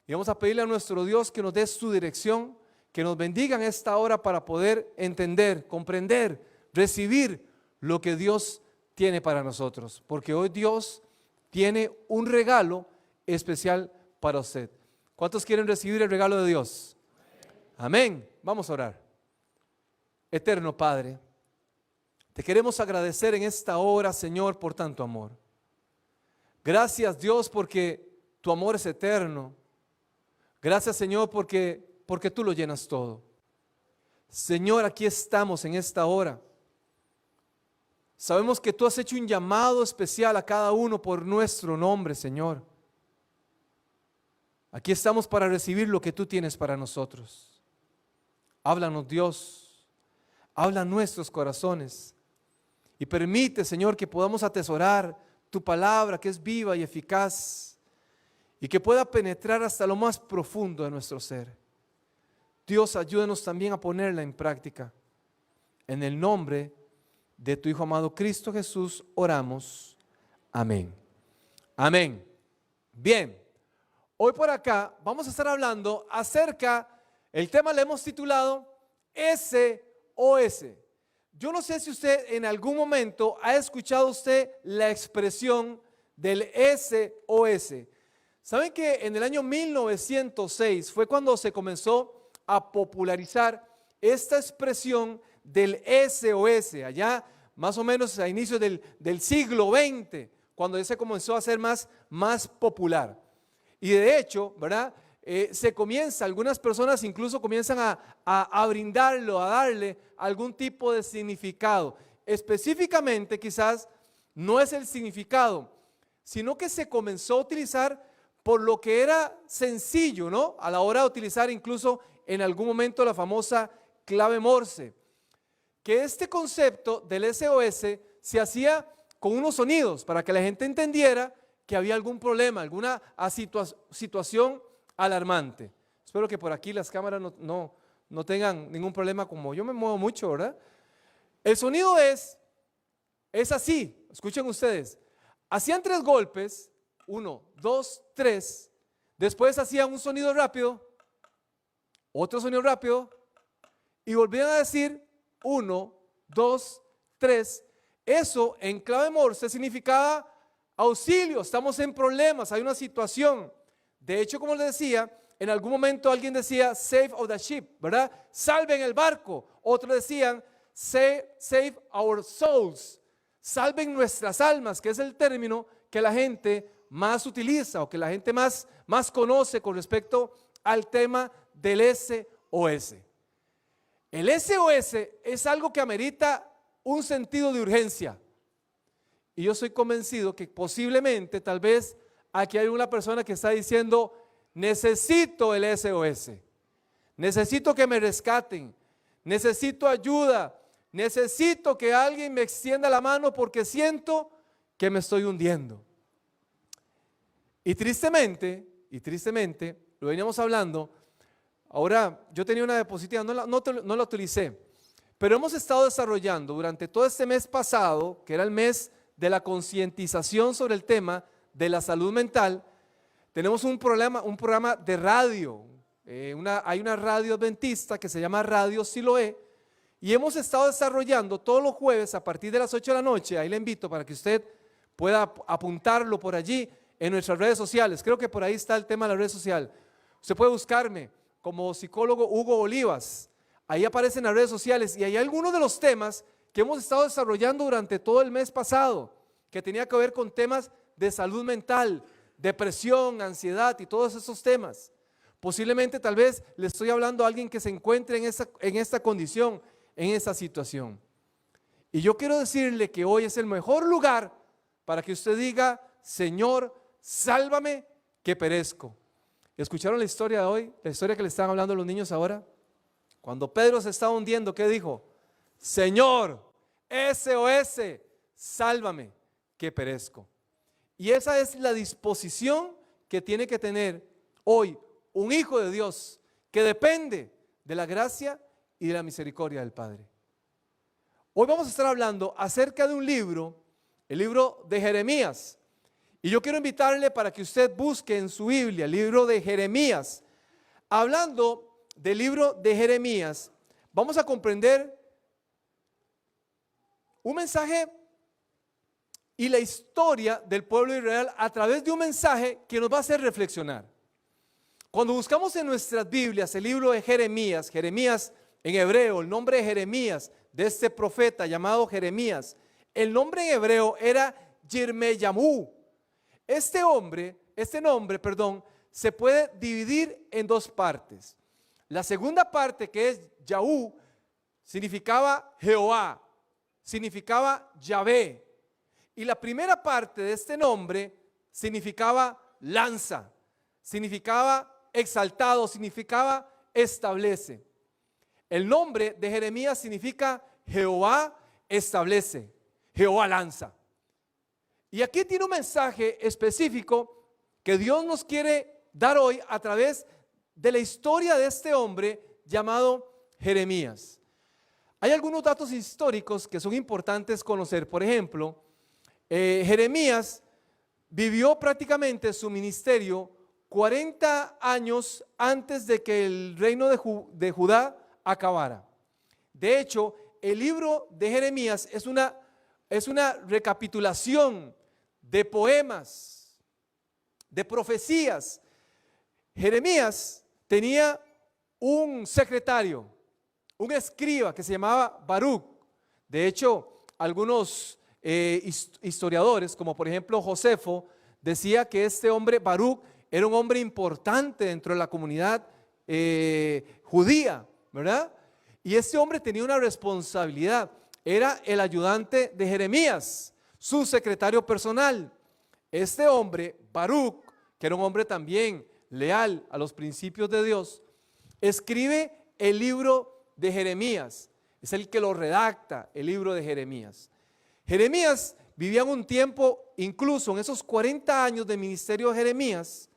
Y vamos a pedirle a nuestro Dios que nos dé su dirección, que nos bendiga en esta hora para poder entender, comprender, recibir lo que Dios tiene para nosotros. Porque hoy Dios tiene un regalo especial para usted. ¿Cuántos quieren recibir el regalo de Dios? Amén. Vamos a orar. Eterno Padre, te queremos agradecer en esta hora, Señor, por tanto amor. Gracias, Dios, porque tu amor es eterno. Gracias, Señor, porque tú lo llenas todo. Señor, aquí estamos en esta hora. Sabemos que tú has hecho un llamado especial a cada uno por nuestro nombre, Señor. Aquí estamos para recibir lo que tú tienes para nosotros. Háblanos, Dios. Habla en nuestros corazones. Y permite, Señor, que podamos atesorar tu palabra, que es viva y eficaz, y que pueda penetrar hasta lo más profundo de nuestro ser. Dios, ayúdanos también a ponerla en práctica. En el nombre de tu Hijo amado Cristo Jesús oramos. Amén. Amén. Bien, hoy por acá vamos a estar hablando acerca, el tema le hemos titulado SOS. Yo no sé si usted en algún momento ha escuchado usted la expresión del SOS. ¿Saben que en el año 1906 fue cuando se comenzó a popularizar esta expresión del SOS? Allá más o menos a inicios del siglo XX, cuando se comenzó a hacer más popular. Y de hecho, ¿verdad? Algunas personas incluso comienzan a brindarlo, a darle algún tipo de significado. Específicamente quizás no es el significado, sino que se comenzó a utilizar por lo que era sencillo, ¿no? A la hora de utilizar incluso en algún momento la famosa clave Morse. Que este concepto del SOS se hacía con unos sonidos para que la gente entendiera que había algún problema, alguna situación alarmante. Espero que por aquí las cámaras no tengan ningún problema, como yo me muevo mucho, ¿verdad? El sonido es así, escuchen ustedes. Hacían 3 golpes, 1, 2, 3. Después hacían un sonido rápido, otro sonido rápido, y volvían a decir 1, 2, 3. Eso en clave Morse significaba auxilio, estamos en problemas, hay una situación. De hecho, como les decía, en algún momento alguien decía save of the ship, ¿verdad? Salven el barco. Otros decían save our souls, salven nuestras almas, que es el término que la gente más utiliza o que la gente más conoce con respecto al tema del SOS. El SOS es algo que amerita un sentido de urgencia. Y yo soy convencido que posiblemente, tal vez, aquí hay una persona que está diciendo, necesito el SOS, necesito que me rescaten, necesito ayuda, necesito que alguien me extienda la mano porque siento que me estoy hundiendo. Y tristemente, lo veníamos hablando, ahora yo tenía una diapositiva, no la utilicé, pero hemos estado desarrollando durante todo este mes pasado, que era el mes de la concientización sobre el tema de la salud mental. Tenemos un programa de radio, hay una radio adventista que se llama Radio Siloé, y hemos estado desarrollando todos los jueves a partir de las 8 de la noche, ahí le invito para que usted pueda apuntarlo por allí en nuestras redes sociales, creo que por ahí está el tema de la red social. Usted puede buscarme como psicólogo Hugo Olivas, ahí aparecen las redes sociales y hay algunos de los temas que hemos estado desarrollando durante todo el mes pasado, que tenía que ver con temas de salud mental, depresión, ansiedad y todos esos temas. Posiblemente tal vez le estoy hablando a alguien que se encuentre en esta condición, en esta situación. Y yo quiero decirle que hoy es el mejor lugar para que usted diga, Señor, sálvame que perezco. ¿Escucharon la historia de hoy? La historia que le están hablando a los niños ahora. Cuando Pedro se estaba hundiendo, ¿qué dijo? Señor, SOS, sálvame que perezco. Y esa es la disposición que tiene que tener hoy un hijo de Dios que depende de la gracia y de la misericordia del Padre. Hoy vamos a estar hablando acerca de un libro, el libro de Jeremías. Y yo quiero invitarle para que usted busque en su Biblia el libro de Jeremías. Hablando del libro de Jeremías, vamos a comprender un mensaje y la historia del pueblo de Israel a través de un mensaje que nos va a hacer reflexionar. Cuando buscamos en nuestras Biblias el libro de Jeremías, Jeremías en hebreo, el nombre de Jeremías, de este profeta llamado Jeremías, el nombre en hebreo era Yirmeyamú. Este nombre, se puede dividir en dos partes. La segunda parte, que es Yahú, significaba Jehová, significaba Yahvé. Y la primera parte de este nombre significaba lanza, significaba exaltado, significaba establece. El nombre de Jeremías significa Jehová establece, Jehová lanza. Y aquí tiene un mensaje específico que Dios nos quiere dar hoy a través de la historia de este hombre llamado Jeremías. Hay algunos datos históricos que son importantes conocer. Por ejemplo, Jeremías vivió prácticamente su ministerio 40 años antes de que el reino de Judá acabara. De hecho, el libro de Jeremías es una recapitulación de poemas, de profecías. Jeremías tenía un secretario, un escriba que se llamaba Baruch. De hecho, algunos historiadores, como por ejemplo Josefo, decía que este hombre Baruch era un hombre importante dentro de la comunidad judía, ¿verdad? Y este hombre tenía una responsabilidad, era el ayudante de Jeremías, su secretario personal. Este hombre, Baruch, que era un hombre también leal a los principios de Dios, escribe el libro de Jeremías. Es el que lo redacta, el libro de Jeremías. Jeremías vivía en un tiempo, incluso en esos 40 años de ministerio de Jeremías,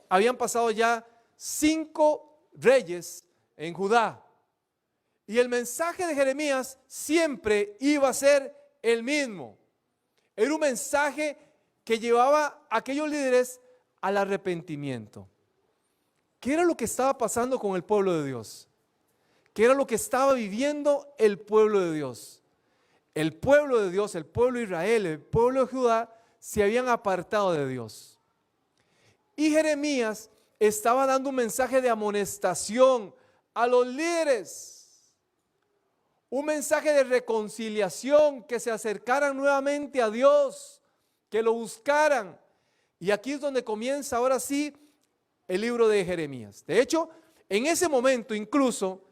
habían pasado ya 5 reyes en Judá. Y el mensaje de Jeremías siempre iba a ser el mismo. Era un mensaje que llevaba a aquellos líderes al arrepentimiento. ¿Qué era lo que estaba pasando con el pueblo de Dios? ¿Qué era lo que estaba viviendo el pueblo de Dios? El pueblo de Dios, el pueblo de Israel, el pueblo de Judá se habían apartado de Dios. Y Jeremías estaba dando un mensaje de amonestación a los líderes. Un mensaje de reconciliación, que se acercaran nuevamente a Dios, que lo buscaran. Y aquí es donde comienza ahora sí el libro de Jeremías. De hecho, en ese momento incluso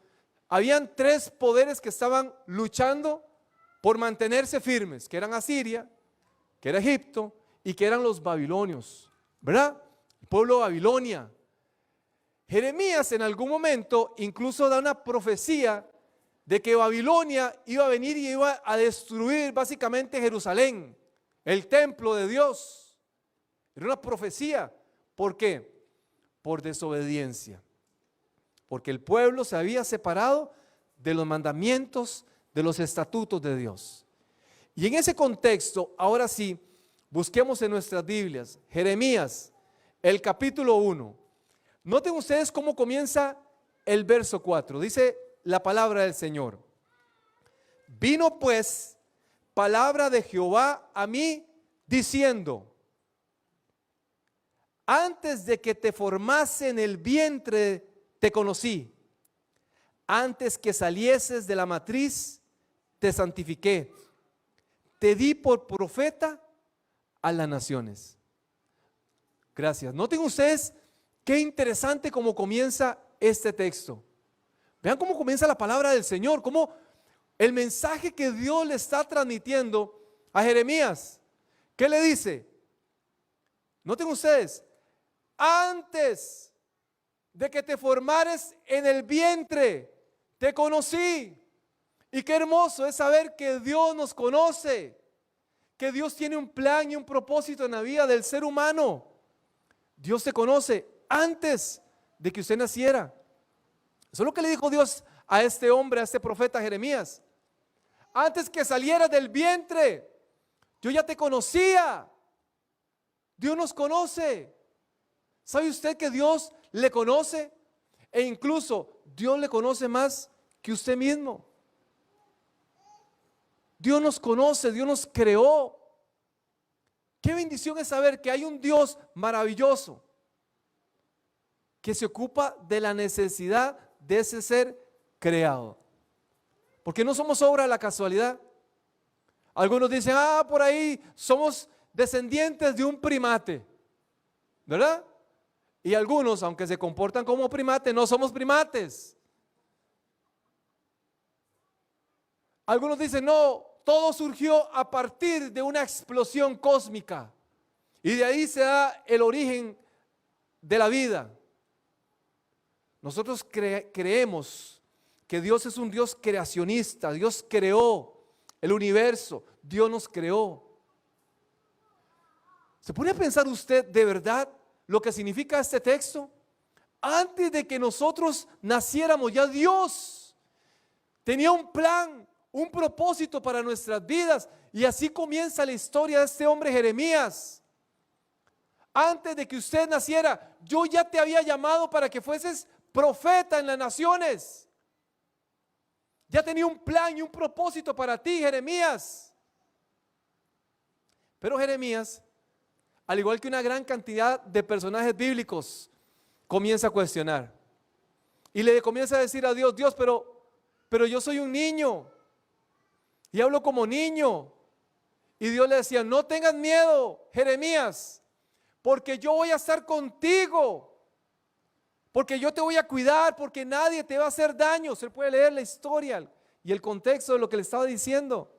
habían 3 poderes que estaban luchando por mantenerse firmes, que eran Asiria, que era Egipto y que eran los babilonios, ¿verdad? El pueblo de Babilonia. Jeremías en algún momento incluso da una profecía de que Babilonia iba a venir y iba a destruir básicamente Jerusalén, el templo de Dios. Era una profecía. ¿Por qué? Por desobediencia. Porque el pueblo se había separado de los mandamientos, de los estatutos de Dios. Y en ese contexto, ahora sí, busquemos en nuestras Biblias, Jeremías, el capítulo 1. Noten ustedes cómo comienza el verso 4. Dice la palabra del Señor: vino pues palabra de Jehová a mí diciendo: antes de que te formase en el vientre te conocí, antes que salieses de la matriz te santifiqué, te di por profeta a las naciones. Gracias. Noten ustedes qué interesante cómo comienza este texto. Vean cómo comienza la palabra del Señor, cómo el mensaje que Dios le está transmitiendo a Jeremías. ¿Qué le dice? Noten ustedes: antes de que te formares en el vientre, te conocí. Y qué hermoso es saber que Dios nos conoce, que Dios tiene un plan y un propósito en la vida del ser humano. Dios te conoce antes de que usted naciera. Eso es lo que le dijo Dios a este hombre, a este profeta Jeremías. Antes que salieras del vientre, yo ya te conocía. Dios nos conoce. ¿Sabe usted que Dios le conoce? E incluso Dios le conoce más que usted mismo. Dios nos conoce, Dios nos creó. Qué bendición es saber que hay un Dios maravilloso que se ocupa de la necesidad de ese ser creado. Porque no somos obra de la casualidad. Algunos dicen, por ahí somos descendientes de un primate, ¿verdad? Y algunos, aunque se comportan como primates, no somos primates. Algunos dicen, no, todo surgió a partir de una explosión cósmica. Y de ahí se da el origen de la vida. Nosotros creemos que Dios es un Dios creacionista. Dios creó el universo. Dios nos creó. ¿Se pone a pensar usted de verdad lo que significa este texto? Antes de que nosotros naciéramos, ya Dios tenía un plan, un propósito para nuestras vidas. Y así comienza la historia de este hombre Jeremías. Antes de que usted naciera, yo ya te había llamado para que fueses profeta en las naciones. Ya tenía un plan y un propósito para ti, Jeremías. Pero Jeremías, al igual que una gran cantidad de personajes bíblicos, comienza a cuestionar. Y le comienza a decir a Dios, Dios, pero yo soy un niño. Y hablo como niño. Y Dios le decía, no tengas miedo, Jeremías, porque yo voy a estar contigo. Porque yo te voy a cuidar, porque nadie te va a hacer daño. Usted puede leer la historia y el contexto de lo que le estaba diciendo.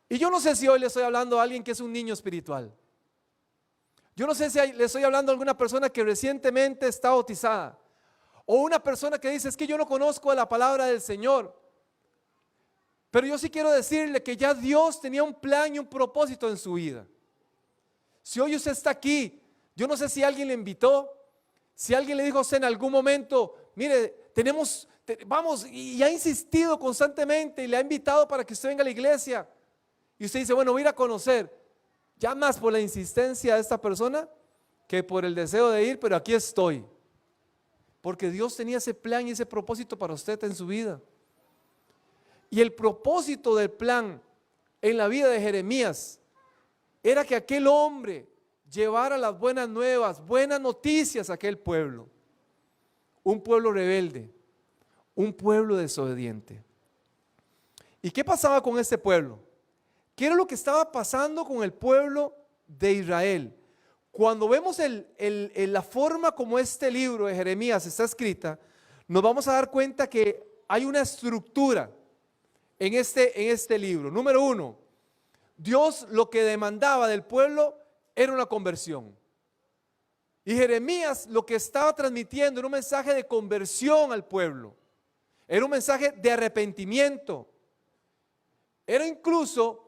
Y yo no sé si hoy le estoy hablando a alguien que es un niño espiritual. Yo no sé si le estoy hablando a alguna persona que recientemente está bautizada. O una persona que dice, es que yo no conozco la palabra del Señor. Pero yo sí quiero decirle que ya Dios tenía un plan y un propósito en su vida. Si hoy usted está aquí, yo no sé si alguien le invitó. Si alguien le dijo a usted en algún momento, mire, vamos, y ha insistido constantemente y le ha invitado para que usted venga a la iglesia. Y usted dice, bueno, voy a ir a conocer. Ya más por la insistencia de esta persona que por el deseo de ir, pero aquí estoy. Porque Dios tenía ese plan y ese propósito para usted en su vida. Y el propósito del plan en la vida de Jeremías era que aquel hombre llevara las buenas nuevas, buenas noticias a aquel pueblo. Un pueblo rebelde, un pueblo desobediente. ¿Y qué pasaba con este pueblo? ¿Qué era lo que estaba pasando con el pueblo de Israel? Cuando vemos la forma como este libro de Jeremías está escrita, nos vamos a dar cuenta que hay una estructura en este libro. Número uno, Dios lo que demandaba del pueblo era una conversión. Y Jeremías lo que estaba transmitiendo era un mensaje de conversión al pueblo. Era un mensaje de arrepentimiento. Era incluso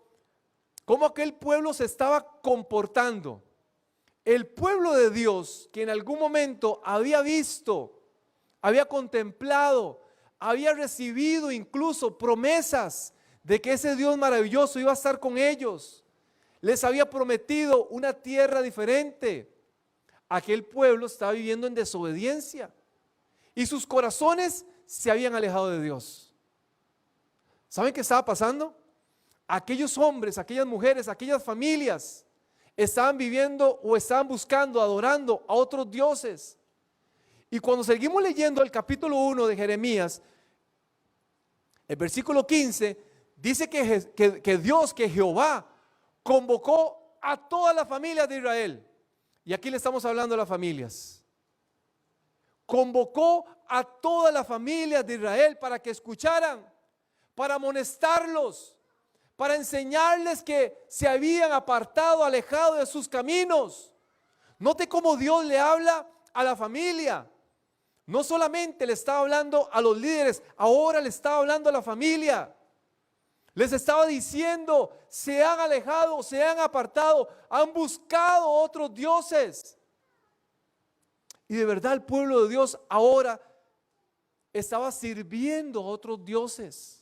cómo aquel pueblo se estaba comportando. El pueblo de Dios que en algún momento había visto, había contemplado, había recibido incluso promesas de que ese Dios maravilloso iba a estar con ellos. Les había prometido una tierra diferente. Aquel pueblo estaba viviendo en desobediencia y sus corazones se habían alejado de Dios. ¿Saben qué estaba pasando? Aquellos hombres, aquellas mujeres, aquellas familias estaban viviendo o estaban buscando, adorando a otros dioses. Y cuando seguimos leyendo el capítulo 1 de Jeremías, el versículo 15 dice que Dios, que Jehová convocó a todas las familias de Israel. Y aquí le estamos hablando de las familias. Convocó a todas las familias de Israel para que escucharan, para amonestarlos, para enseñarles que se habían apartado, alejado de sus caminos. Note cómo Dios le habla a la familia. No solamente le estaba hablando a los líderes, ahora le estaba hablando a la familia. Les estaba diciendo, se han alejado, se han apartado, han buscado otros dioses. Y de verdad el pueblo de Dios ahora estaba sirviendo a otros dioses.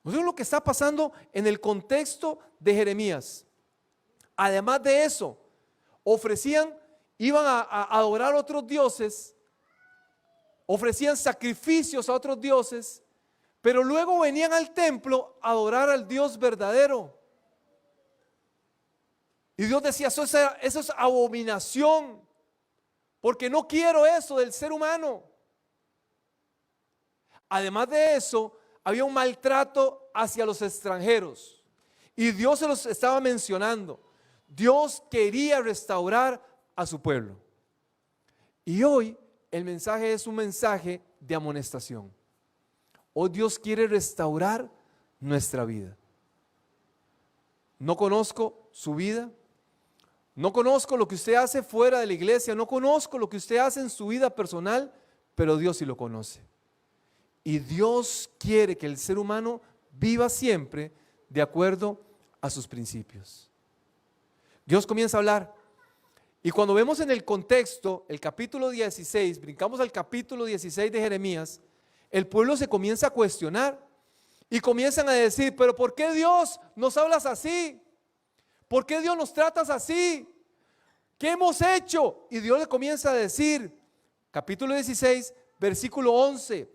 ¿No es lo que está pasando en el contexto de Jeremías? Además de eso, iban a adorar a otros dioses, ofrecían sacrificios a otros dioses, pero luego venían al templo a adorar al Dios verdadero. Y Dios decía, eso es abominación, porque no quiero eso del ser humano. Además de eso, había un maltrato hacia los extranjeros. Y Dios se los estaba mencionando. Dios quería restaurar a su pueblo. Y hoy el mensaje es un mensaje de amonestación. Hoy Dios quiere restaurar nuestra vida. No conozco su vida. No conozco lo que usted hace fuera de la iglesia. No conozco lo que usted hace en su vida personal, pero Dios sí lo conoce. Y Dios quiere que el ser humano viva siempre de acuerdo a sus principios. Dios comienza a hablar. Y cuando vemos en el contexto, el capítulo 16, brincamos al capítulo 16 de Jeremías, el pueblo se comienza a cuestionar y comienzan a decir, pero ¿por qué Dios nos hablas así? ¿Por qué Dios nos tratas así? ¿Qué hemos hecho? Y Dios le comienza a decir, capítulo 16, versículo 11,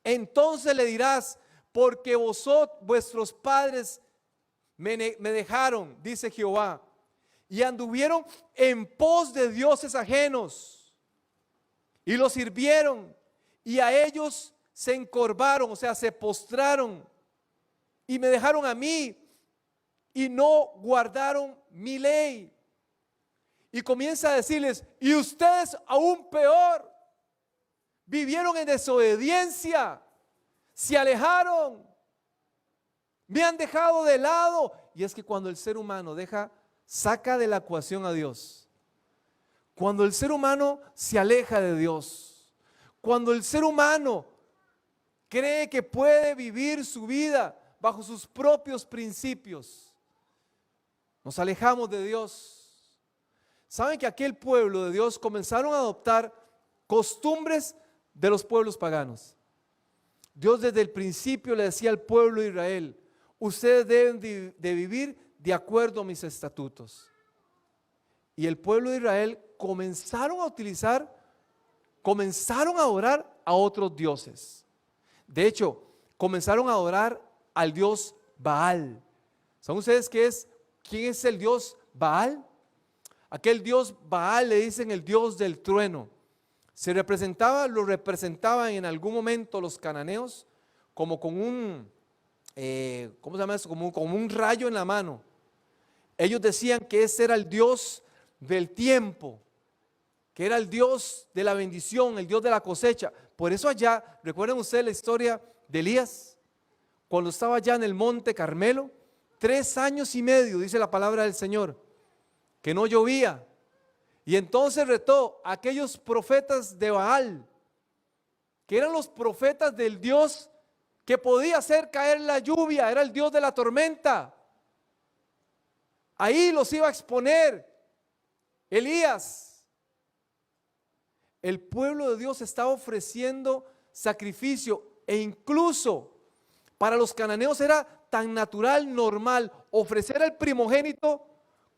entonces le dirás, porque vuestros padres me dejaron, dice Jehová, y anduvieron en pos de dioses ajenos, y los sirvieron, y a ellos se encorvaron, o sea, se postraron, y me dejaron a mí, y no guardaron mi ley. Y comienza a decirles, y ustedes aún peor, vivieron en desobediencia, se alejaron, me han dejado de lado. Y es que cuando el ser humano saca de la ecuación a Dios, cuando el ser humano se aleja de Dios, cuando el ser humano cree que puede vivir su vida bajo sus propios principios, nos alejamos de Dios. ¿Saben que aquel pueblo de Dios comenzaron a adoptar costumbres de los pueblos paganos? Dios desde el principio le decía al pueblo de Israel, ustedes deben de vivir de acuerdo a mis estatutos. Y el pueblo de Israel comenzaron a adorar a otros dioses. De hecho, comenzaron a adorar al dios Baal. ¿Saben ustedes quién es el dios Baal? Aquel dios Baal le dicen el dios del trueno. Lo representaban en algún momento los cananeos como con un, ¿cómo se llama eso? Como un rayo en la mano. Ellos decían que ese era el dios del tiempo, que era el dios de la bendición, el dios de la cosecha. Por eso allá, recuerden ustedes la historia de Elías, cuando estaba allá en el monte Carmelo, 3 años y medio, dice la palabra del Señor, que no llovía. Y entonces retó a aquellos profetas de Baal, que eran los profetas del Dios que podía hacer caer la lluvia, era el Dios de la tormenta. Ahí los iba a exponer Elías. El pueblo de Dios estaba ofreciendo sacrificio e incluso para los cananeos era tan natural, normal, ofrecer al primogénito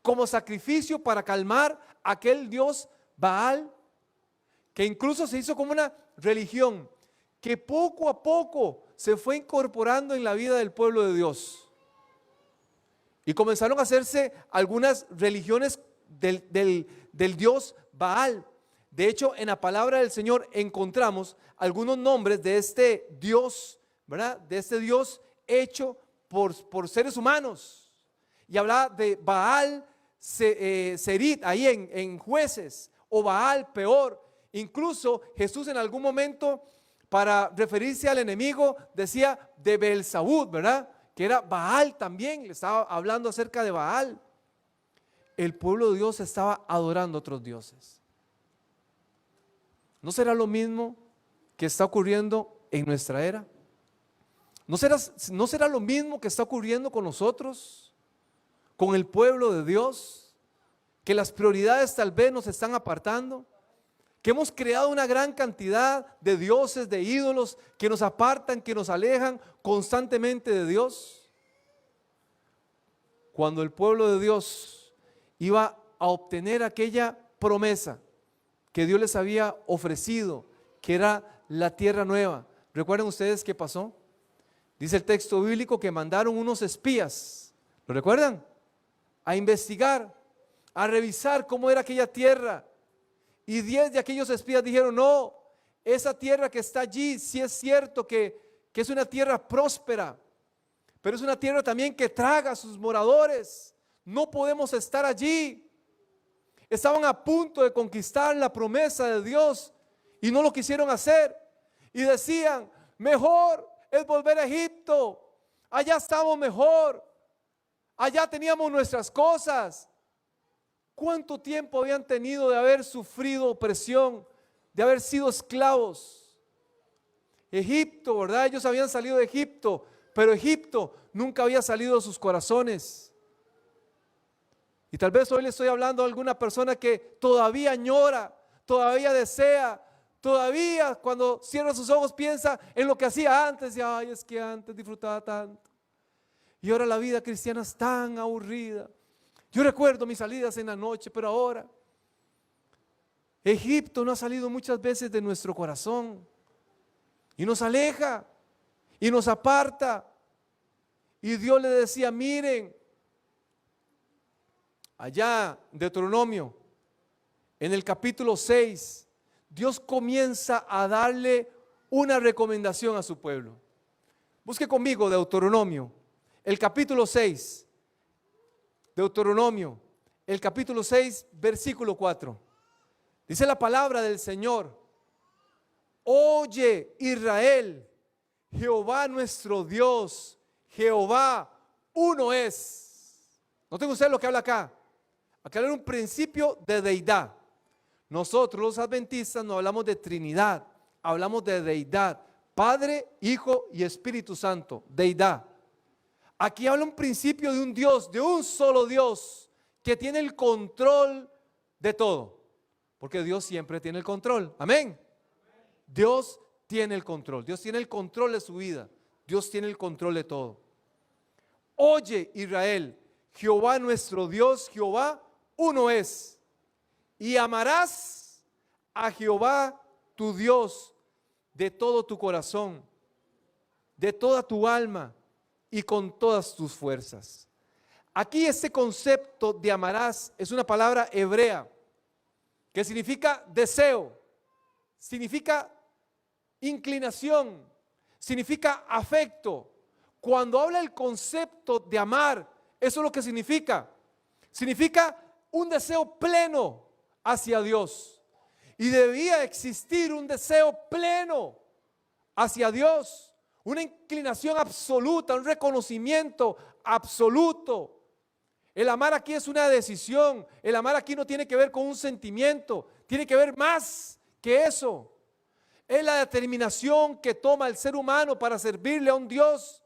como sacrificio para calmar a aquel dios Baal, que incluso se hizo como una religión que poco a poco se fue incorporando en la vida del pueblo de Dios. Y comenzaron a hacerse algunas religiones del dios Baal. De hecho, en la palabra del Señor encontramos algunos nombres de este Dios, ¿verdad? De este Dios hecho por seres humanos. Y hablaba de Baal Serit, ahí en Jueces, o Baal Peor. Incluso Jesús en algún momento, para referirse al enemigo, decía de Beelzebub, ¿verdad? Que era Baal también, le estaba hablando acerca de Baal. El pueblo de Dios estaba adorando a otros dioses. ¿No será lo mismo que está ocurriendo en nuestra era? ¿No será lo mismo que está ocurriendo con nosotros, con el pueblo de Dios? Que las prioridades tal vez nos están apartando, que hemos creado una gran cantidad de dioses, de ídolos que nos apartan, que nos alejan constantemente de Dios. Cuando el pueblo de Dios iba a obtener aquella promesa que Dios les había ofrecido, que era la tierra nueva. ¿Recuerdan ustedes qué pasó? Dice el texto bíblico que mandaron unos espías, ¿lo recuerdan? A investigar, a revisar cómo era aquella tierra. Y 10 de aquellos espías dijeron, no, esa tierra que está allí, sí es cierto que es una tierra próspera, pero es una tierra también que traga a sus moradores. No podemos estar allí. Estaban a punto de conquistar la promesa de Dios y no lo quisieron hacer. Y decían, mejor es volver a Egipto. Allá estamos mejor. Allá teníamos nuestras cosas. ¿Cuánto tiempo habían tenido de haber sufrido opresión, de haber sido esclavos? Egipto, ¿verdad? Ellos habían salido de Egipto, pero Egipto nunca había salido de sus corazones. Y tal vez hoy le estoy hablando a alguna persona que todavía añora, todavía desea, todavía cuando cierra sus ojos piensa en lo que hacía antes. Y ay, es que antes disfrutaba tanto. Y ahora la vida cristiana es tan aburrida. Yo recuerdo mis salidas en la noche, pero ahora Egipto no ha salido muchas veces de nuestro corazón y nos aleja y nos aparta. Y Dios le decía, miren, allá en Deuteronomio, en el capítulo 6, Dios comienza a darle una recomendación a su pueblo. Busque conmigo Deuteronomio, el capítulo 6. Deuteronomio, el capítulo 6, versículo 4. Dice la palabra del Señor: oye Israel, Jehová nuestro Dios, Jehová uno es. Noten ustedes lo que habla acá. Acá hay un principio de deidad. Nosotros los adventistas no hablamos de Trinidad, hablamos de deidad. Padre, Hijo y Espíritu Santo, deidad. Aquí habla un principio de un Dios, de un solo Dios, que tiene el control de todo. Porque Dios siempre tiene el control. Amén. Dios tiene el control. Dios tiene el control de su vida. Dios tiene el control de todo. Oye Israel, Jehová nuestro Dios, Jehová uno es. Y amarás a Jehová tu Dios de todo tu corazón, de toda tu alma y con todas tus fuerzas. Aquí este concepto de amarás es una palabra hebrea que significa deseo, significa inclinación, significa afecto. Cuando habla el concepto de amar, eso es lo que significa. Significa un deseo pleno hacia Dios. Y debía existir un deseo pleno hacia Dios, una inclinación absoluta, un reconocimiento absoluto. El amar aquí es una decisión. El amar aquí no tiene que ver con un sentimiento, tiene que ver más que eso. Es la determinación que toma el ser humano para servirle a un Dios.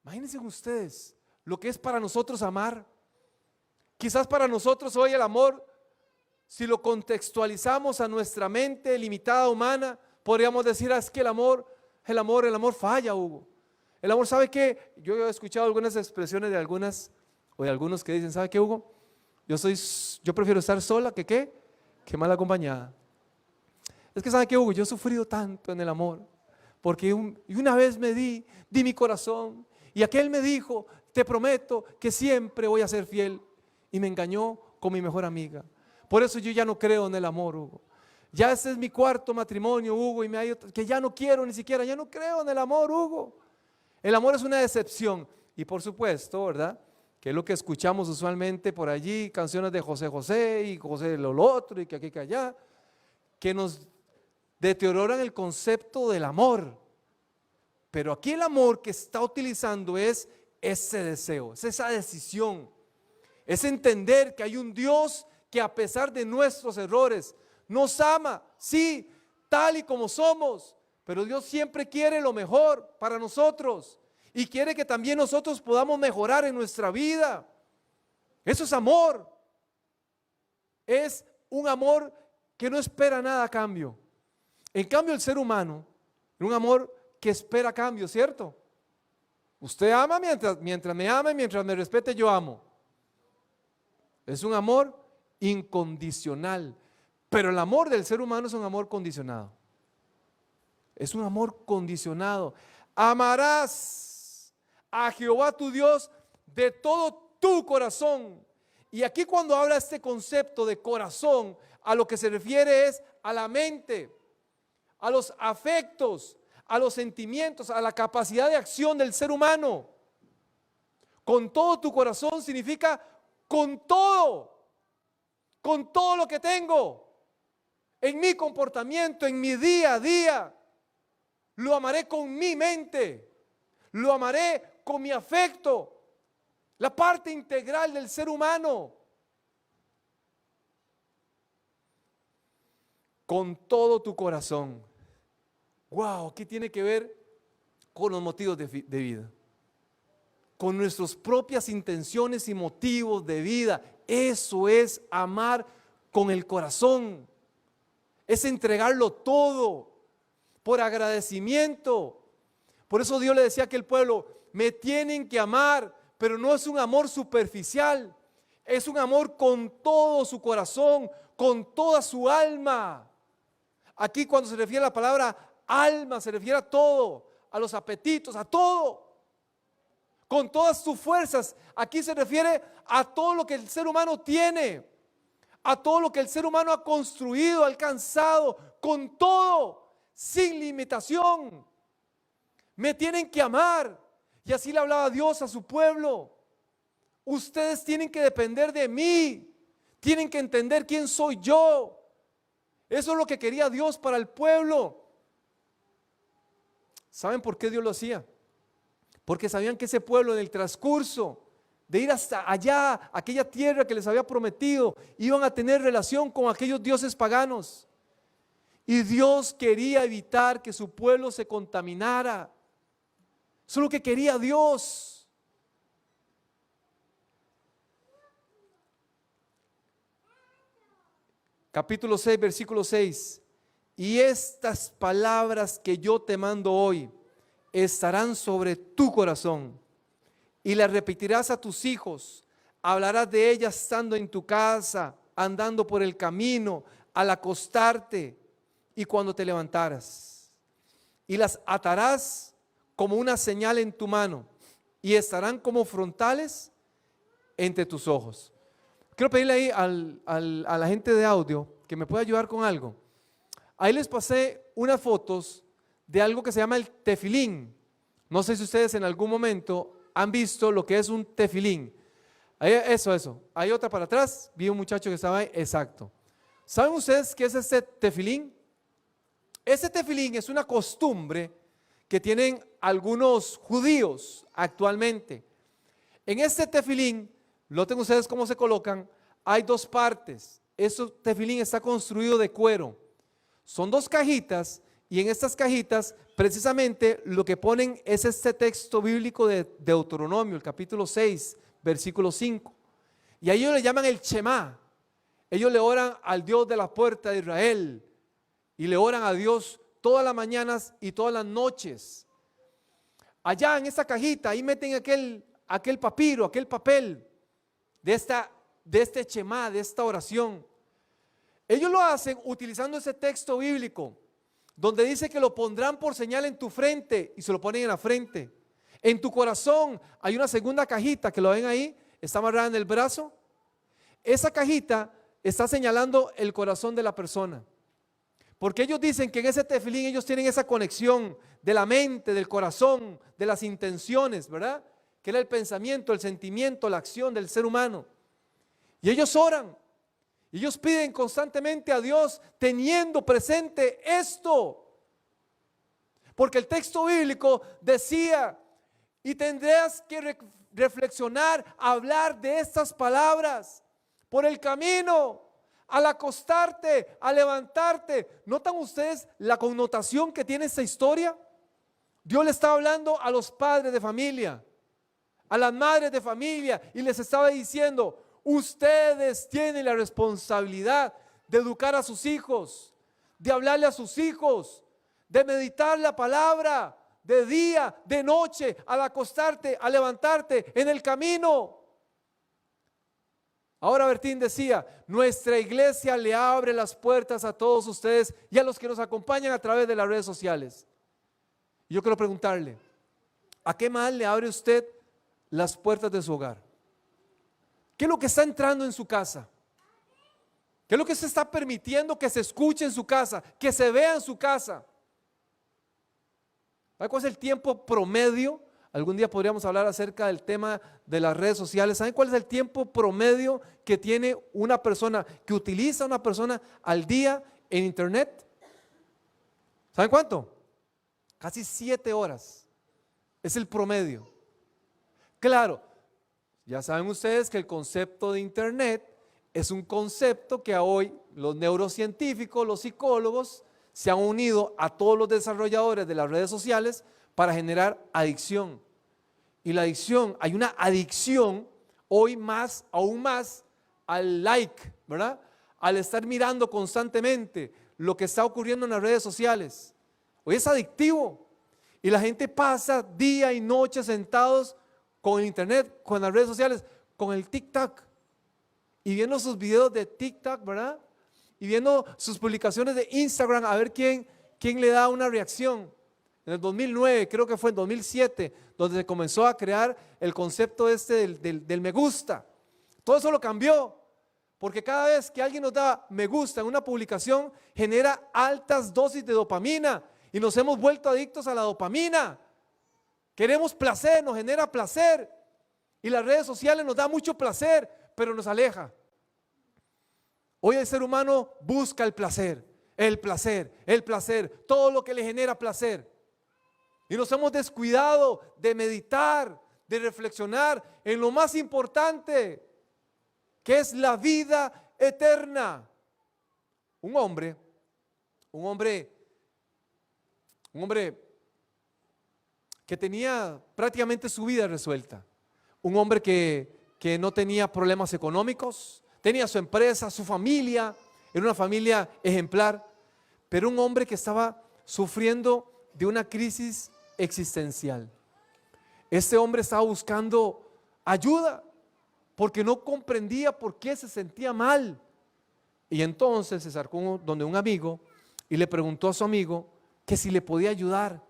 Imagínense ustedes lo que es para nosotros amar. Quizás para nosotros hoy el amor, si lo contextualizamos a nuestra mente limitada humana, podríamos decir, es que el amor falla, Hugo. El amor, ¿sabe qué? Yo he escuchado algunas expresiones de algunas o de algunos que dicen, ¿sabe qué, Hugo? Yo prefiero estar sola que mal acompañada. Es que, ¿sabe qué, Hugo? Yo he sufrido tanto en el amor, porque una vez me di mi corazón, y aquel me dijo, te prometo que siempre voy a ser fiel, y me engañó con mi mejor amiga. Por eso yo ya no creo en el amor, Hugo. Ya ese es mi cuarto matrimonio, Hugo, y que ya no quiero ni siquiera, ya no creo en el amor, Hugo. El amor es una decepción. Y por supuesto, ¿verdad? Que es lo que escuchamos usualmente por allí, canciones de José José y José lo otro y que aquí que allá, que nos deterioran el concepto del amor. Pero aquí el amor que está utilizando es ese deseo, es esa decisión, es entender que hay un Dios que a pesar de nuestros errores nos ama, sí, tal y como somos, pero Dios siempre quiere lo mejor para nosotros y quiere que también nosotros podamos mejorar en nuestra vida. Eso es amor. Es un amor que no espera nada a cambio. En cambio el ser humano es un amor que espera cambio, ¿cierto? Usted ama mientras me ama y mientras me respete, yo amo. Es un amor incondicional. Pero el amor del ser humano es un amor condicionado. Es un amor condicionado. Amarás a Jehová tu Dios de todo tu corazón. Y aquí cuando habla este concepto de corazón, a lo que se refiere es a la mente, a los afectos, a los sentimientos, a la capacidad de acción del ser humano. Con todo tu corazón significa con todo lo que tengo, en mi comportamiento, en mi día a día. Lo amaré con mi mente, lo amaré con mi afecto, la parte integral del ser humano. Con todo tu corazón. Wow, ¿qué tiene que ver con los motivos de vida? Con nuestras propias intenciones y motivos de vida. Eso es amar con el corazón. Es entregarlo todo por agradecimiento. Por eso Dios le decía a aquel pueblo, me tienen que amar, pero no es un amor superficial. Es un amor con todo su corazón, con toda su alma. Aquí cuando se refiere a la palabra alma, se refiere a todo, a los apetitos, a todo. Con todas sus fuerzas. Aquí se refiere a todo lo que el ser humano tiene, a todo lo que el ser humano ha construido, alcanzado, con todo, sin limitación. Me tienen que amar. Y así le hablaba Dios a su pueblo. Ustedes tienen que depender de mí, tienen que entender quién soy yo. Eso es lo que quería Dios para el pueblo. ¿Saben por qué Dios lo hacía? Porque sabían que ese pueblo, en el transcurso de ir hasta allá, aquella tierra que les había prometido, iban a tener relación con aquellos dioses paganos. Y Dios quería evitar que su pueblo se contaminara. Eso es lo que quería Dios. Capítulo 6, versículo 6. Y estas palabras que yo te mando hoy estarán sobre tu corazón y las repetirás a tus hijos. Hablarás de ellas estando en tu casa, andando por el camino, al acostarte y cuando te levantaras. Y las atarás como una señal en tu mano y estarán como frontales entre tus ojos. Quiero pedirle ahí a la gente de audio que me pueda ayudar con algo. Ahí les pasé unas fotos de algo que se llama el tefilín. No sé si ustedes en algún momento han visto lo que es un tefilín. Eso. Hay otra para atrás. Vi un muchacho que estaba ahí. Exacto. ¿Saben ustedes qué es este tefilín? Ese tefilín es una costumbre que tienen algunos judíos actualmente. En este tefilín, noten ustedes cómo se colocan, hay dos partes. Este tefilín está construido de cuero. Son dos cajitas y en estas cajitas precisamente lo que ponen es este texto bíblico de Deuteronomio, el capítulo 6, versículo 5. Y a ellos le llaman el Shema. Ellos le oran al Dios de la puerta de Israel y le oran a Dios todas las mañanas y todas las noches. Allá en esta cajita, ahí meten aquel papiro, aquel papel de este Shema, de esta oración. Ellos lo hacen utilizando ese texto bíblico, donde dice que lo pondrán por señal en tu frente y se lo ponen en la frente. En tu corazón hay una segunda cajita que lo ven ahí, está amarrada en el brazo. Esa cajita está señalando el corazón de la persona. Porque ellos dicen que en ese tefilín ellos tienen esa conexión de la mente, del corazón, de las intenciones, ¿verdad? Que era el pensamiento, el sentimiento, la acción del ser humano. Y ellos oran. Ellos piden constantemente a Dios teniendo presente esto. Porque el texto bíblico decía, y tendrás que reflexionar, hablar de estas palabras por el camino, al acostarte, al levantarte. ¿Notan ustedes la connotación que tiene esta historia? Dios le estaba hablando a los padres de familia, a las madres de familia, y les estaba diciendo, ustedes tienen la responsabilidad de educar a sus hijos, de hablarle a sus hijos, de meditar la palabra, de día, de noche, al acostarte, al levantarte, en el camino. Ahora Bertín decía, nuestra iglesia le abre las puertas a todos ustedes y a los que nos acompañan a través de las redes sociales. Y yo quiero preguntarle, ¿a qué más le abre usted las puertas de su hogar? ¿Qué es lo que está entrando en su casa? ¿Qué es lo que se está permitiendo que se escuche en su casa, que se vea en su casa? ¿Sabe cuál es el tiempo promedio? Algún día podríamos hablar acerca del tema de las redes sociales. ¿Saben cuál es el tiempo promedio que tiene una persona, que utiliza una persona al día en internet? ¿Saben cuánto? Casi 7 horas. Es el promedio. Claro, ya saben ustedes que el concepto de internet es un concepto que hoy los neurocientíficos, los psicólogos, se han unido a todos los desarrolladores de las redes sociales para generar adicción. Y la adicción, hay una adicción hoy más, aún más, al like, ¿verdad? Al estar mirando constantemente lo que está ocurriendo en las redes sociales. Hoy es adictivo y la gente pasa día y noche sentados con el internet, con las redes sociales, con el TikTok y viendo sus videos de TikTok, ¿verdad? Y viendo sus publicaciones de Instagram a ver quién le da una reacción. En el 2009, creo que fue en 2007, donde se comenzó a crear el concepto del me gusta. Todo eso lo cambió, porque cada vez que alguien nos da me gusta en una publicación, genera altas dosis de dopamina y nos hemos vuelto adictos a la dopamina. Queremos placer, nos genera placer y las redes sociales nos da mucho placer, pero nos aleja. Hoy el ser humano busca el placer, todo lo que le genera placer. Y nos hemos descuidado de meditar, de reflexionar en lo más importante, que es la vida eterna. Un hombre que tenía prácticamente su vida resuelta. Un hombre que no tenía problemas económicos, tenía su empresa, su familia, era una familia ejemplar, pero un hombre que estaba sufriendo de una crisis existencial. Este hombre estaba buscando ayuda porque no comprendía por qué se sentía mal. Y entonces se acercó donde un amigo y le preguntó a su amigo que si le podía ayudar,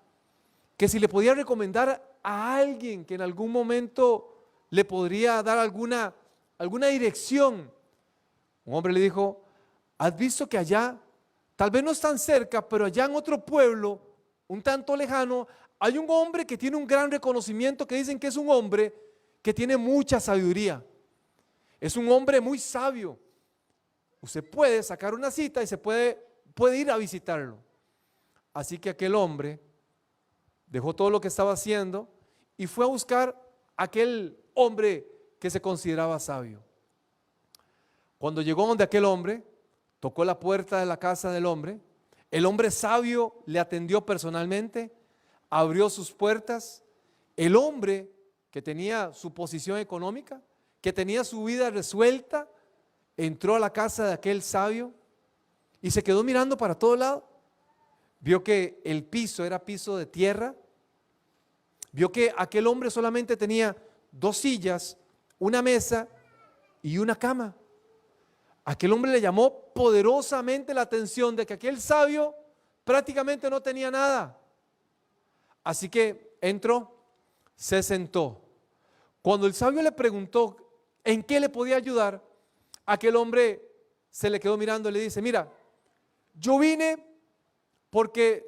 que si le podía recomendar a alguien que en algún momento le podría dar alguna dirección. Un hombre le dijo, ¿has visto que allá, tal vez no es tan cerca, pero allá en otro pueblo, un tanto lejano, hay un hombre que tiene un gran reconocimiento, que dicen que es un hombre que tiene mucha sabiduría? Es un hombre muy sabio. Usted puede sacar una cita y se puede ir a visitarlo. Así que aquel hombre dejó todo lo que estaba haciendo y fue a buscar a aquel hombre que se consideraba sabio. Cuando llegó donde aquel hombre, tocó la puerta de la casa del hombre. El hombre sabio le atendió personalmente, abrió sus puertas. El hombre que tenía su posición económica, que tenía su vida resuelta, entró a la casa de aquel sabio y se quedó mirando para todo lado. Vio que el piso era piso de tierra. Vio que aquel hombre solamente tenía 2 sillas, una mesa y una cama. Aquel hombre le llamó poderosamente la atención de que aquel sabio prácticamente no tenía nada. Así que entró, se sentó. Cuando el sabio le preguntó en qué le podía ayudar, aquel hombre se le quedó mirando y le dice, mira, yo vine porque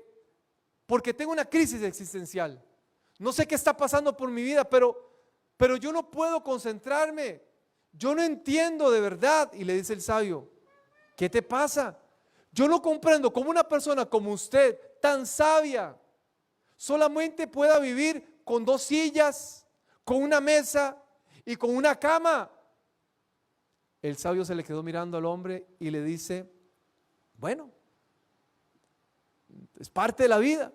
tengo una crisis existencial. No sé qué está pasando por mi vida, pero yo no puedo concentrarme. Yo no entiendo de verdad. Y le dice el sabio, ¿qué te pasa? Yo no comprendo cómo una persona como usted, tan sabia, solamente pueda vivir con 2 sillas, con una mesa y con una cama. El sabio se le quedó mirando al hombre y le dice, bueno, es parte de la vida.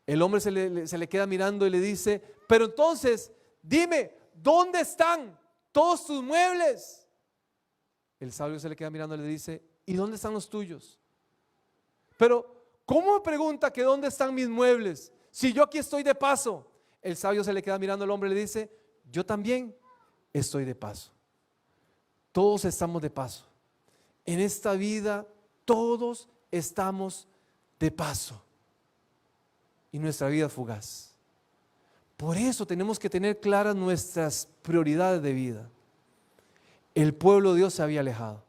El hombre se le queda mirando y le dice, pero entonces, dime, ¿dónde están todos tus muebles? El sabio se le queda mirando y le dice, ¿y dónde están los tuyos? Pero, ¿cómo me pregunta que dónde están mis muebles? Si yo aquí estoy de paso, el sabio se le queda mirando al hombre y le dice, yo también estoy de paso. Todos estamos de paso. En esta vida todos estamos de paso. Y nuestra vida es fugaz. Por eso tenemos que tener claras nuestras prioridades de vida. El pueblo de Dios se había alejado.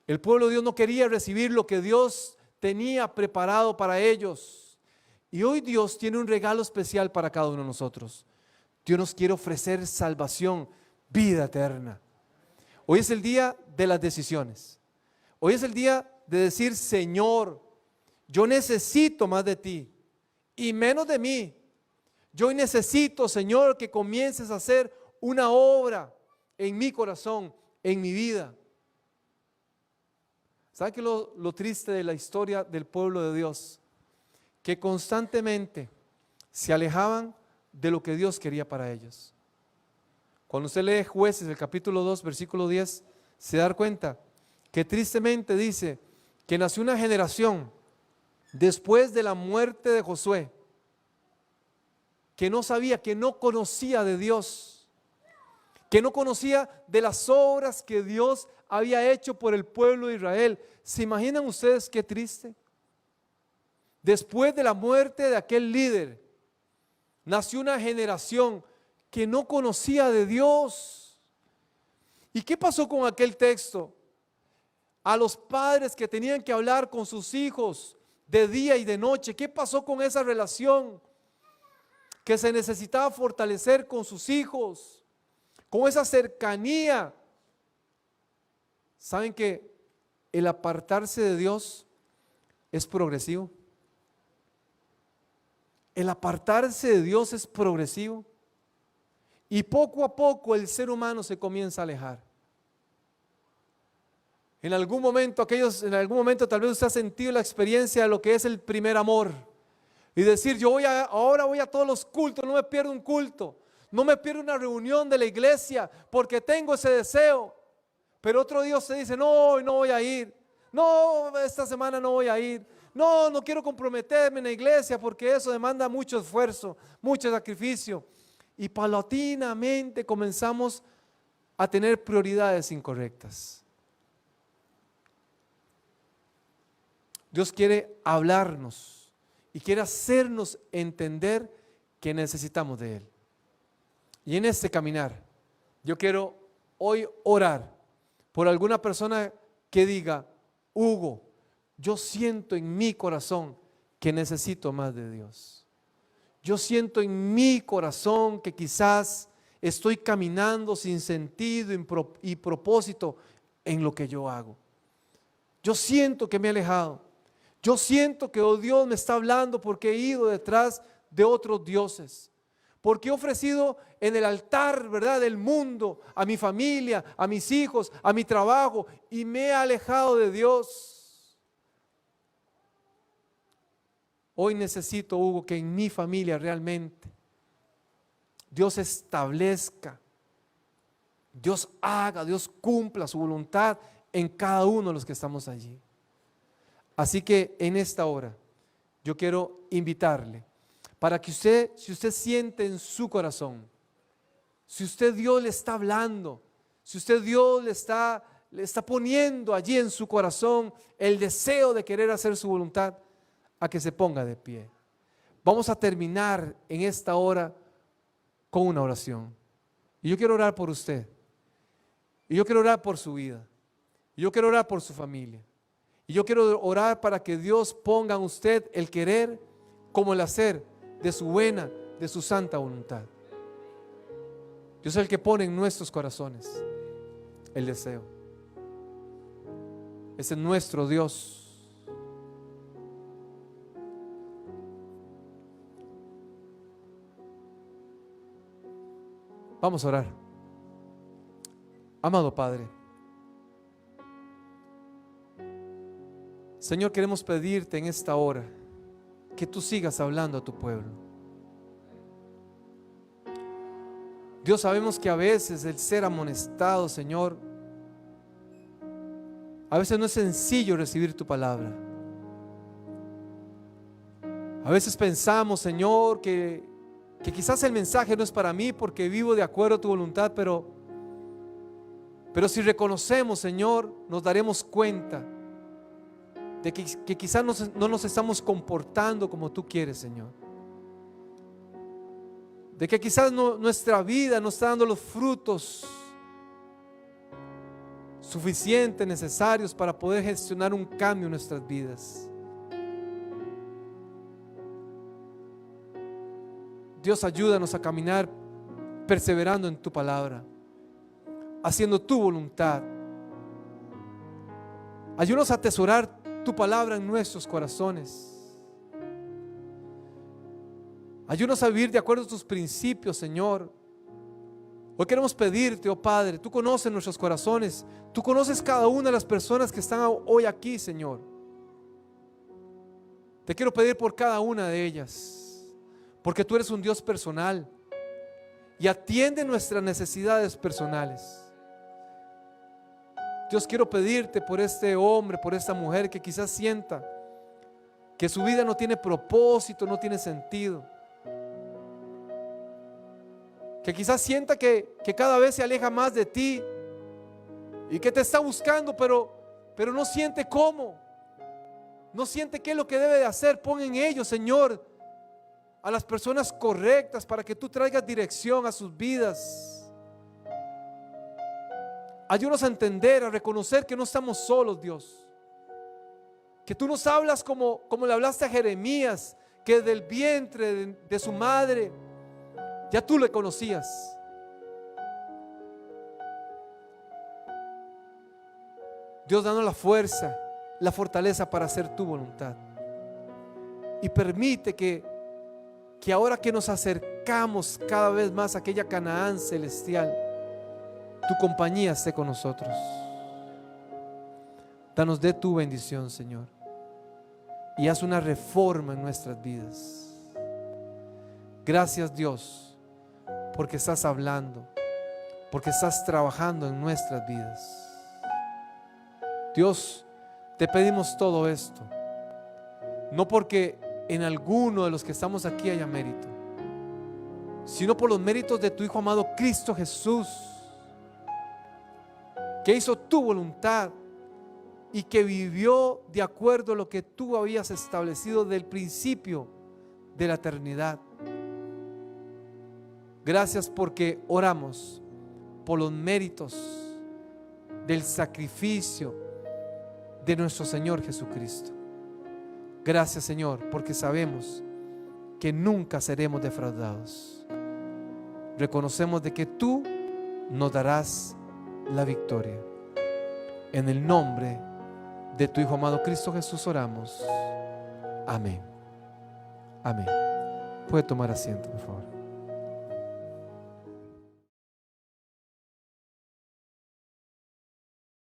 El pueblo de Dios no quería recibir lo que Dios tenía preparado para ellos. Y hoy Dios tiene un regalo especial para cada uno de nosotros. Dios nos quiere ofrecer salvación, vida eterna. Hoy es el día de las decisiones. Hoy es el día de decir, Señor, yo necesito más de ti y menos de mí. Yo hoy necesito, Señor, que comiences a hacer una obra en mi corazón, en mi vida. ¿Sabe qué es lo triste de la historia del pueblo de Dios? Que constantemente se alejaban de lo que Dios quería para ellos. Cuando usted lee Jueces, el capítulo 2, versículo 10, se da cuenta que tristemente dice que nació una generación después de la muerte de Josué, que no sabía, que no conocía de Dios, que no conocía de las obras que Dios había hecho por el pueblo de Israel. ¿Se imaginan ustedes qué triste? Después de la muerte de aquel líder, nació una generación que no conocía de Dios. ¿Y qué pasó con aquel texto? A los padres que tenían que hablar con sus hijos de día y de noche, ¿qué pasó con esa relación que se necesitaba fortalecer con sus hijos, con esa cercanía? ¿Saben que el apartarse de Dios es progresivo? El apartarse de Dios es progresivo. Y poco a poco el ser humano se comienza a alejar. En algún momento tal vez usted ha sentido la experiencia de lo que es el primer amor. Y decir, ahora voy a todos los cultos, no me pierdo un culto, no me pierdo una reunión de la iglesia porque tengo ese deseo. Pero otro día usted dice, no, no voy a ir. No, esta semana no voy a ir. No, no quiero comprometerme en la iglesia porque eso demanda mucho esfuerzo, mucho sacrificio. Y paulatinamente comenzamos a tener prioridades incorrectas. Dios quiere hablarnos y quiere hacernos entender que necesitamos de Él. Y en este caminar, yo quiero hoy orar por alguna persona que diga, Hugo, yo siento en mi corazón que necesito más de Dios. Yo siento en mi corazón que quizás estoy caminando sin sentido y propósito en lo que yo hago. Yo siento que me he alejado. Yo siento que Dios me está hablando porque he ido detrás de otros dioses. Porque he ofrecido en el altar, ¿verdad?, del mundo, a mi familia, a mis hijos, a mi trabajo, y me he alejado de Dios. Hoy necesito, Hugo, que en mi familia realmente Dios establezca, Dios haga, Dios cumpla su voluntad en cada uno de los que estamos allí. Así que en esta hora yo quiero invitarle para que usted, si usted siente en su corazón, si usted Dios le está hablando, si usted Dios le está poniendo allí en su corazón el deseo de querer hacer su voluntad, a que se ponga de pie. Vamos a terminar en esta hora con una oración. Y yo quiero orar por usted. Y yo quiero orar por su vida. Y yo quiero orar por su familia. Y yo quiero orar para que Dios ponga en usted el querer como el hacer de su buena, de su santa voluntad. Dios es el que pone en nuestros corazones el deseo. Ese es nuestro Dios. Vamos a orar. Amado Padre, Señor, queremos pedirte en esta hora que tú sigas hablando a tu pueblo. Dios, sabemos que a veces el ser amonestado, Señor, a veces no es sencillo recibir tu palabra. A A veces pensamos, Señor, que quizás el mensaje no es para mí porque vivo de acuerdo a tu voluntad, pero si reconocemos, Señor, nos daremos cuenta de que quizás no nos estamos comportando como tú quieres, Señor. De que quizás nuestra vida no está dando los frutos suficientes, necesarios para poder gestionar un cambio en nuestras vidas. Dios, ayúdanos a caminar perseverando en tu palabra, haciendo tu voluntad. Ayúdanos a atesorar tu palabra en nuestros corazones. Ayúdanos a vivir de acuerdo a tus principios, Señor. Hoy queremos pedirte, oh Padre, tú conoces nuestros corazones, tú conoces cada una de las personas que están hoy aquí, Señor. Te quiero pedir por cada una de ellas, porque tú eres un Dios personal y atiende nuestras necesidades personales. Dios, quiero pedirte por este hombre, por esta mujer que quizás sienta que su vida no tiene propósito, no tiene sentido. Que quizás sienta que cada vez se aleja más de ti y que te está buscando, pero no siente cómo. No siente qué es lo que debe de hacer. Pon en ellos, Señor, a las personas correctas para que tú traigas dirección a sus vidas. Ayúdanos a entender, a reconocer que no estamos solos, Dios. Que tú nos hablas como le hablaste a Jeremías, que del vientre de su madre ya tú le conocías. Dios, danos la fuerza, la fortaleza para hacer tu voluntad. Y permite que ahora que nos acercamos cada vez más a aquella Canaán celestial, tu compañía esté con nosotros. Danos de tu bendición, Señor, y haz una reforma en nuestras vidas. Gracias, Dios, porque estás hablando, porque estás trabajando en nuestras vidas. Dios, te pedimos todo esto, no porque en alguno de los que estamos aquí haya mérito, sino por los méritos de tu Hijo amado Cristo Jesús, que hizo tu voluntad y que vivió de acuerdo a lo que tú habías establecido del principio de la eternidad. Gracias porque oramos por los méritos del sacrificio de nuestro Señor Jesucristo. Gracias, Señor, porque sabemos que nunca seremos defraudados. Reconocemos de que tú nos darás la victoria. En el nombre de tu Hijo amado Cristo Jesús oramos. Amén. Amén. Puede tomar asiento, por favor.